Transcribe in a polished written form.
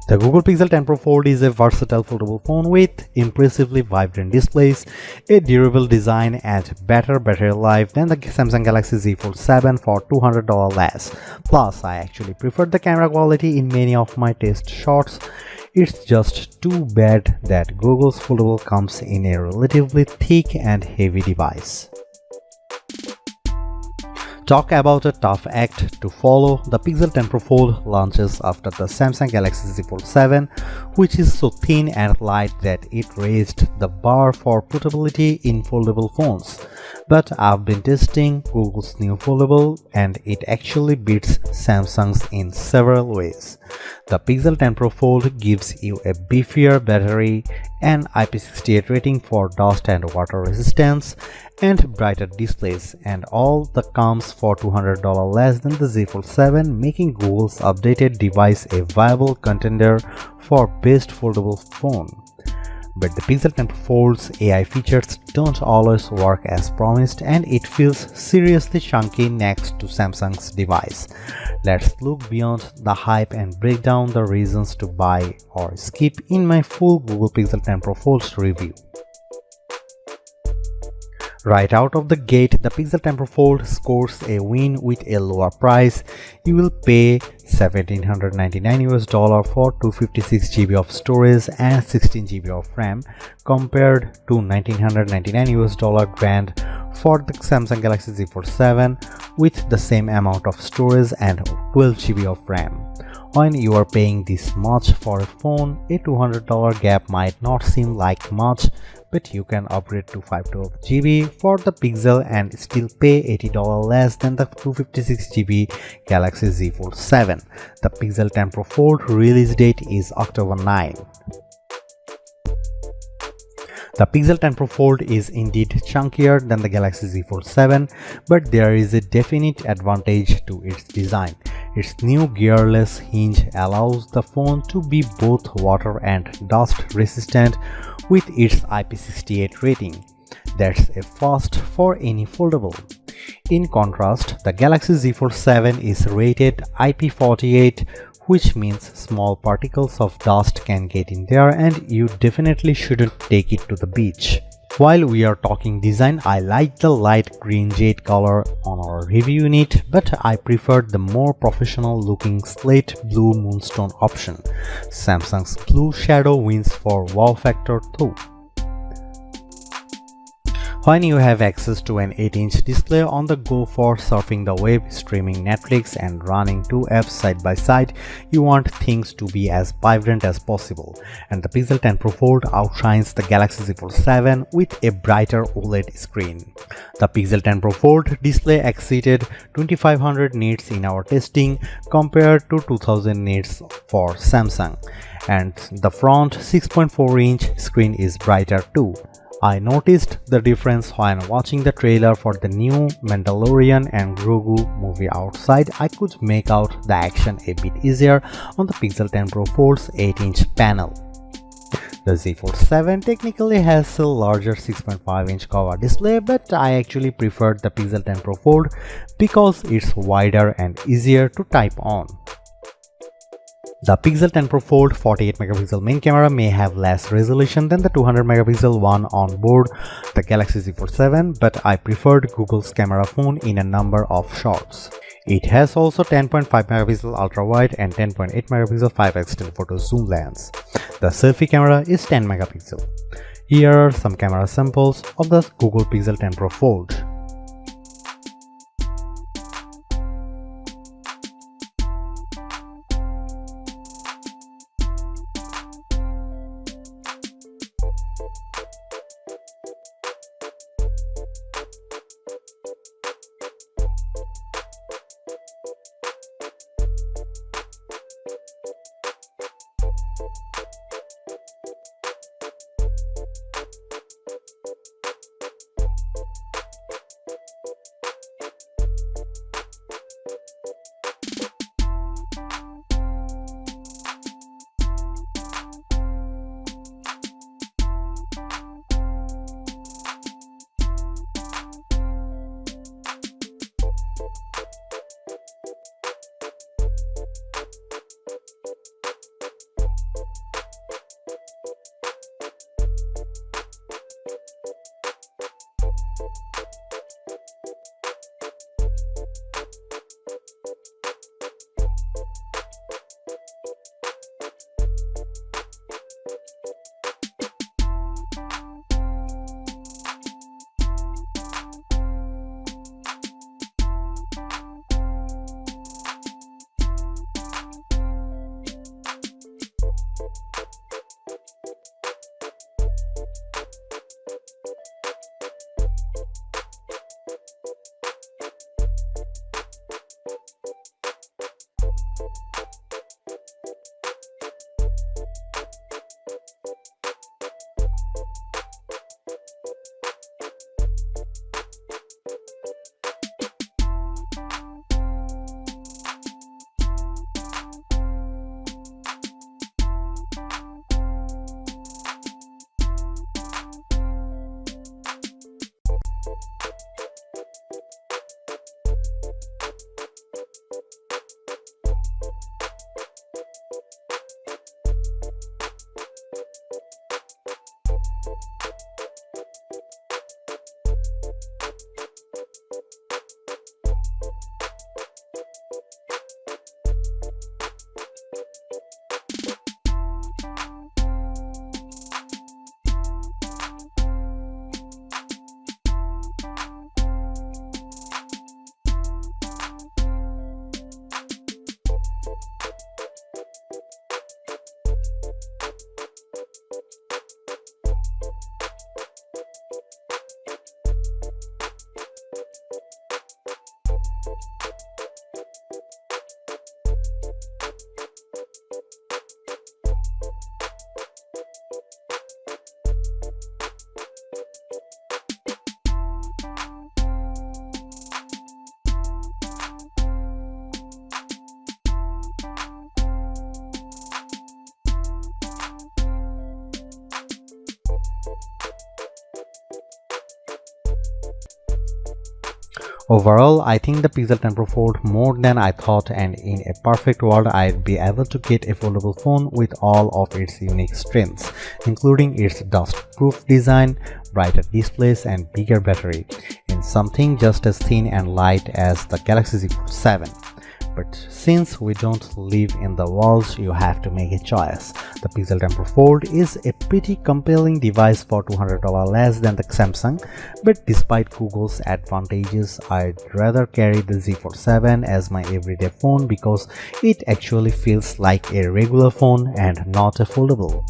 The Google Pixel 10 Pro Fold is a versatile foldable phone with impressively vibrant displays, a durable design, and better battery life than the Samsung Galaxy Z Fold 7 for $200 less. Plus, I actually prefer the camera quality in many of my test shots. It's just too bad that Google's Foldable comes in a relatively thick and heavy device. Talk about a tough act to follow. The Pixel 10 Pro Fold launches after the Samsung Galaxy Z Fold 7, which is so thin and light that it raised the bar for portability in foldable phones. But I've been testing Google's new Foldable and it actually beats Samsung's in several ways. The Pixel 10 Pro Fold gives you a beefier battery, an IP68 rating for dust and water resistance, and brighter displays, and all the comes for $200 less than the Z Fold 7, making Google's updated device a viable contender for best foldable phone. But the Pixel 10 Pro Fold's AI features don't always work as promised, and it feels seriously chunky next to Samsung's device. Let's look beyond the hype and break down the reasons to buy or skip in my full Google Pixel 10 Pro Fold review. Right out of the gate, the Pixel 10 Pro Fold scores a win with a lower price. You will pay $1,799 for 256 GB of storage and 16 GB of RAM compared to $1,999 grand for the Samsung Galaxy Z Fold 7 with the same amount of storage and 12 GB of RAM. When you are paying this much for a phone, a $200 gap might not seem like much, but you can upgrade to 512 GB for the Pixel and still pay $80 less than the 256 GB Galaxy Z Fold 7. The Pixel 10 Pro Fold release date is October 9. The Pixel 10 Pro Fold is indeed chunkier than the Galaxy Z Fold 7, but there is a definite advantage to its design. Its new gearless hinge allows the phone to be both water and dust resistant with its IP68 rating. That's a first for any foldable. In contrast, the Galaxy Z Fold 7 is rated IP48, which means small particles of dust can get in there and you definitely shouldn't take it to the beach. While we are talking design, I like the light green jade color on our review unit, but I preferred the more professional looking slate blue moonstone option. Samsung's blue shadow wins for wow factor too. When you have access to an 8-inch display on the go for surfing the web, streaming Netflix, and running two apps side by side, you want things to be as vibrant as possible. And the Pixel 10 Pro Fold outshines the Galaxy Z Fold 7 with a brighter OLED screen. The Pixel 10 Pro Fold display exceeded 2500 nits in our testing compared to 2000 nits for Samsung. And the front 6.4-inch screen is brighter too. I noticed the difference when watching the trailer for the new Mandalorian and Grogu movie outside. I could make out the action a bit easier on the Pixel 10 Pro Fold's 8-inch panel. The Z Fold 7 technically has a larger 6.5-inch cover display, but I actually preferred the Pixel 10 Pro Fold because it's wider and easier to type on. The Pixel 10 Pro Fold 48MP main camera may have less resolution than the 200MP one on board the Galaxy Z Fold 7, but I preferred Google's camera phone in a number of shots. It has also 10.5MP ultra-wide and 10.8MP 5x telephoto zoom lens. The selfie camera is 10MP. Here are some camera samples of the Google Pixel 10 Pro Fold. Overall, I think the Pixel 10 Pro Fold more than I thought, and in a perfect world I'd be able to get a foldable phone with all of its unique strengths, including its dust-proof design, brighter displays and bigger battery, in something just as thin and light as the Galaxy Z Fold 7. But since we don't live in the world, you have to make a choice. The Pixel 10 Pro Fold is a pretty compelling device for $200 less than the Samsung, but despite Google's advantages, I'd rather carry the Z Fold 7 as my everyday phone because it actually feels like a regular phone and not a foldable.